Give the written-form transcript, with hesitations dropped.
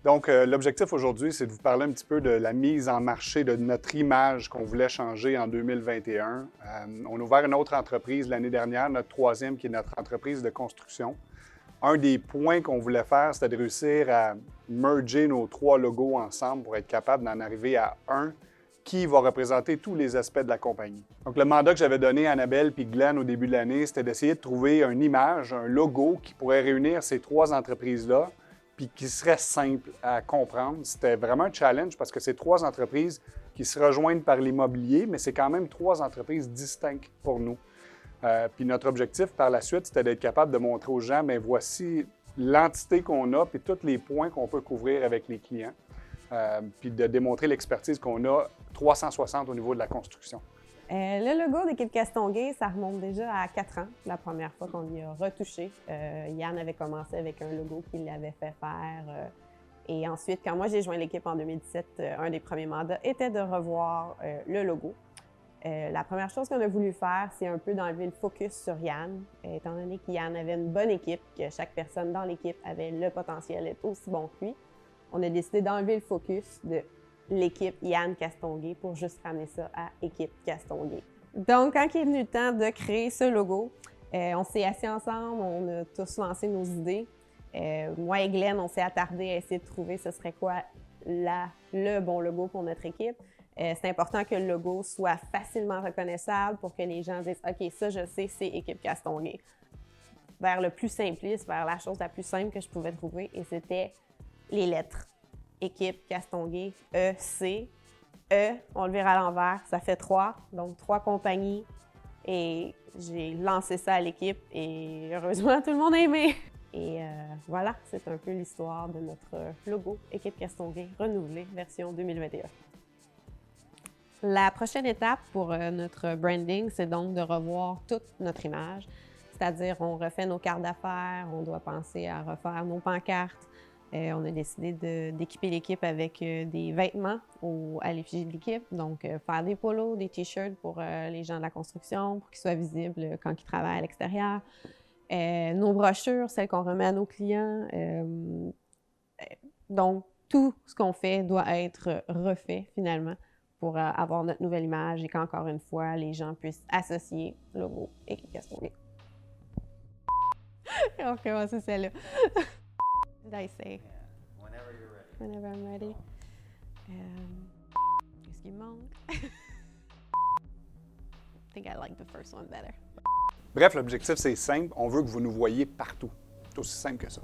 Donc, l'objectif aujourd'hui, c'est de vous parler un petit peu de la mise en marché de notre image qu'on voulait changer en 2021. On a ouvert une autre entreprise l'année dernière, notre troisième, qui est notre entreprise de construction. Un des points qu'on voulait faire, c'était de réussir à merger nos trois logos ensemble pour être capable d'en arriver à un qui va représenter tous les aspects de la compagnie. Donc, le mandat que j'avais donné à Annabelle et Glenn au début de l'année, c'était d'essayer de trouver une image, un logo qui pourrait réunir ces trois entreprises-là, puis qui serait simple à comprendre. C'était vraiment un challenge parce que c'est trois entreprises qui se rejoignent par l'immobilier, mais c'est quand même trois entreprises distinctes pour nous. Puis notre objectif par la suite, c'était d'être capable de montrer aux gens, bien voici l'entité qu'on a, puis tous les points qu'on peut couvrir avec les clients, puis de démontrer l'expertise qu'on a 360 au niveau de la construction. Le logo d'équipe Castonguay, ça remonte déjà à 4 ans, la première fois qu'on y a retouché. Yann avait commencé avec un logo qu'il avait fait faire. Et ensuite, quand moi j'ai joint l'équipe en 2017, un des premiers mandats était de revoir le logo. La première chose qu'on a voulu faire, c'est un peu d'enlever le focus sur Yann, étant donné qu'Yann avait une bonne équipe, que chaque personne dans l'équipe avait le potentiel d'être aussi bon que lui. On a décidé d'enlever le focus de l'équipe Yann Castonguay pour juste ramener ça à équipe Castonguay. Donc, quand il est venu le temps de créer ce logo, on s'est assis ensemble, on a tous lancé nos idées. Moi et Glenn, on s'est attardé à essayer de trouver ce serait quoi le bon logo pour notre équipe. C'est important que le logo soit facilement reconnaissable pour que les gens disent « OK, ça, je sais, c'est équipe Castonguay ». Vers le plus simpliste, vers la chose la plus simple que je pouvais trouver, et c'était les lettres. Équipe Castonguay, E-C. E, on le vire à l'envers, ça fait 3, donc 3 compagnies. Et j'ai lancé ça à l'équipe et heureusement, tout le monde a aimé. Et voilà, c'est un peu l'histoire de notre logo Équipe Castonguay renouvelé version 2021. La prochaine étape pour notre branding, c'est donc de revoir toute notre image. C'est-à-dire, on refait nos cartes d'affaires, on doit penser à refaire nos pancartes. On a décidé d'équiper l'équipe avec des vêtements à l'effigie de l'équipe. Donc, faire des polos, des t-shirts pour les gens de la construction, pour qu'ils soient visibles quand ils travaillent à l'extérieur. Nos brochures, celles qu'on remet à nos clients. Donc, tout ce qu'on fait doit être refait finalement pour avoir notre nouvelle image et qu'encore une fois, les gens puissent associer logo Équipe Castonguay. On recommence celle-là. Did I say? Yeah. Whenever you're ready. Whenever I'm ready. Qu'est-ce qui me manque? I think I like the first one better. Bref, l'objectif, c'est simple. On veut que vous nous voyez partout. C'est aussi simple que ça.